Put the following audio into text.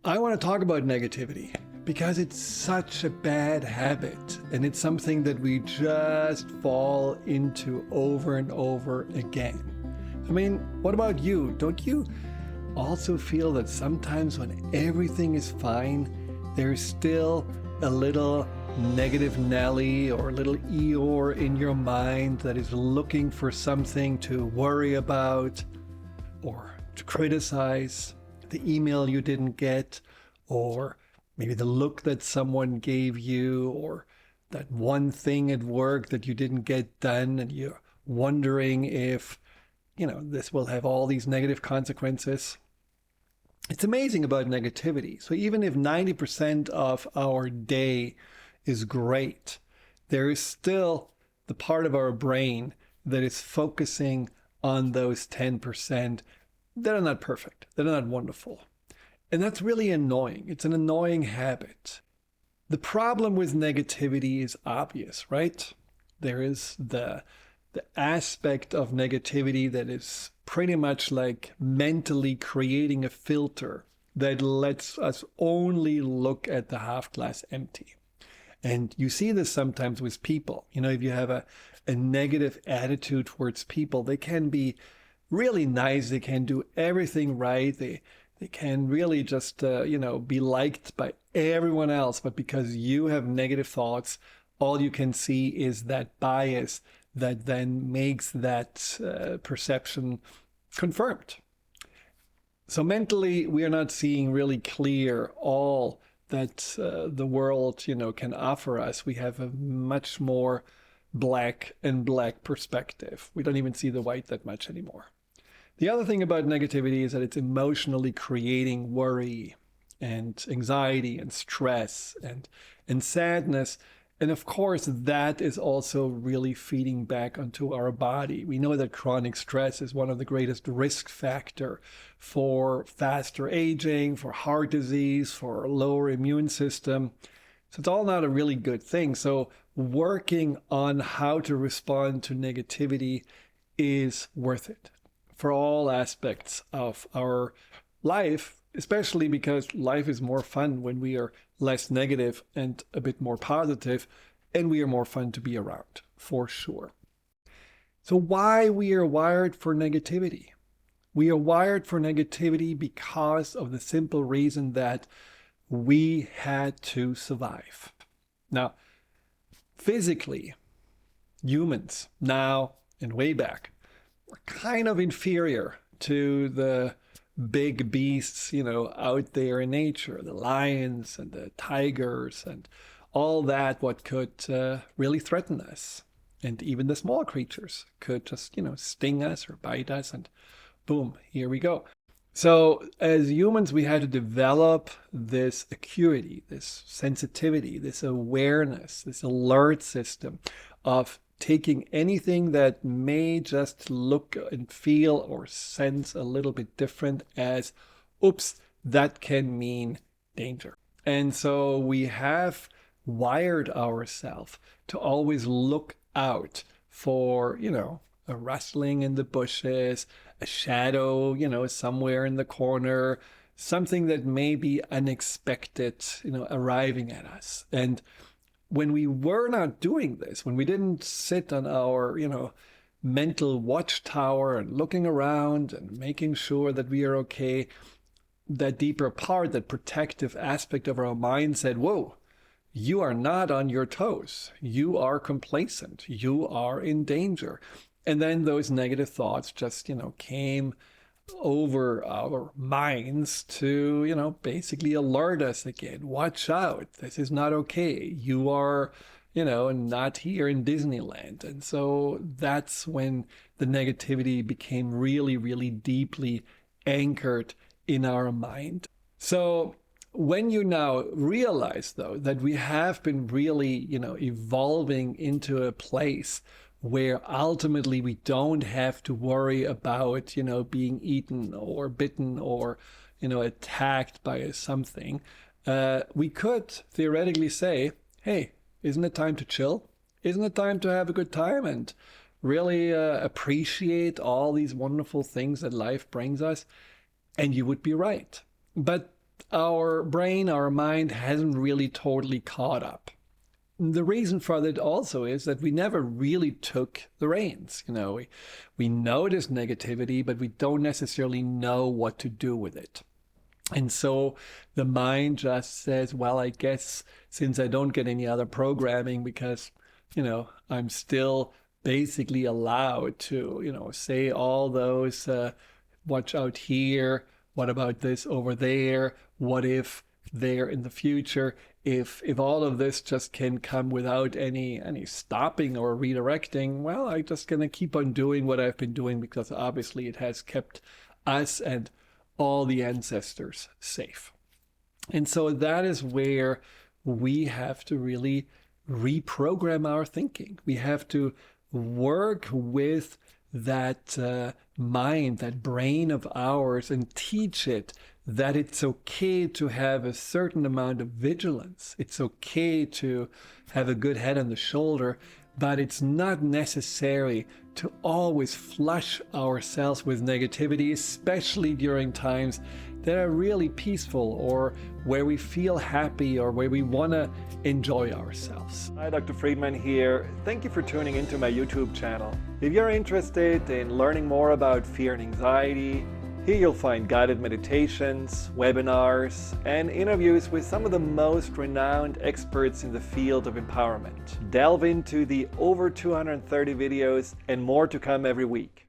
I want to talk about negativity because it's such a bad habit and it's something that we just fall into over and over again. I mean, what about you? Don't you also feel that sometimes when everything is fine, there's still a little negative Nelly or a little Eeyore in your mind that is looking for something to worry about or to criticize? The email you didn't get, or maybe the look that someone gave you, or that one thing at work that you didn't get done and you're wondering if, this will have all these negative consequences. It's amazing about negativity. So even if 90% of our day is great, there is still the part of our brain that is focusing on those 10% that are not perfect, that are not wonderful. And that's really annoying. It's an annoying habit. The problem with negativity is obvious, right? There is the aspect of negativity that is pretty much like mentally creating a filter that lets us only look at the half glass empty. And you see this sometimes with people. If you have a negative attitude towards people, they can be really nice. They can do everything right. They can really just, be liked by everyone else. But because you have negative thoughts, all you can see is that bias that then makes that perception confirmed. So mentally, we are not seeing really clear all that the world, can offer us. We have a much more black and black perspective. We don't even see the white that much anymore. The other thing about negativity is that it's emotionally creating worry and anxiety and stress and sadness. And of course, that is also really feeding back onto our body. We know that chronic stress is one of the greatest risk factor for faster aging, for heart disease, for lower immune system. So it's all not a really good thing. So working on how to respond to negativity is worth it for all aspects of our life, especially because life is more fun when we are less negative and a bit more positive, and we are more fun to be around, for sure. So why we are wired for negativity? We are wired for negativity because of the simple reason that we had to survive. Now, physically, humans now and way back were kind of inferior to the big beasts, out there in nature, the lions and the tigers and all that, what could really threaten us. And even the small creatures could just, sting us or bite us, and boom, here we go. So as humans, we had to develop this acuity, this sensitivity, this awareness, this alert system of taking anything that may just look and feel or sense a little bit different as, oops, that can mean danger. And so we have wired ourselves to always look out for, a rustling in the bushes, a shadow, somewhere in the corner, something that may be unexpected, arriving at us. And when we were not doing this, when we didn't sit on our, mental watchtower and looking around and making sure that we are okay, that deeper part, that protective aspect of our mind said, whoa, you are not on your toes. You are complacent. You are in danger. And then those negative thoughts just, came over our minds to, basically alert us again. Watch out. This is not okay. You are, not here in Disneyland. And so that's when the negativity became really, really deeply anchored in our mind. So when you now realize, though, that we have been really, evolving into a place where ultimately we don't have to worry about, being eaten or bitten or, attacked by something, we could theoretically say, hey, isn't it time to chill? Isn't it time to have a good time and really appreciate all these wonderful things that life brings us? And you would be right. But our brain, our mind hasn't really totally caught up. The reason for that also is that we never really took the reins. We notice negativity, but we don't necessarily know what to do with it. And so the mind just says, well, I guess since I don't get any other programming because, I'm still basically allowed to, say all those, watch out here, what about this over there, what if there in the future, if all of this just can come without any stopping or redirecting, well, I'm just going to keep on doing what I've been doing because obviously it has kept us and all the ancestors safe. And so that is where we have to really reprogram our thinking. We have to work with that mind, that brain of ours, and teach it that it's okay to have a certain amount of vigilance. It's okay to have a good head on the shoulder, but it's not necessary to always flush ourselves with negativity, especially during times that are really peaceful or where we feel happy or where we want to enjoy ourselves. Hi, Dr. Friedemann here. Thank you for tuning into my YouTube channel. If you're interested in learning more about fear and anxiety, here you'll find guided meditations, webinars, and interviews with some of the most renowned experts in the field of empowerment. Delve into the over 230 videos and more to come every week.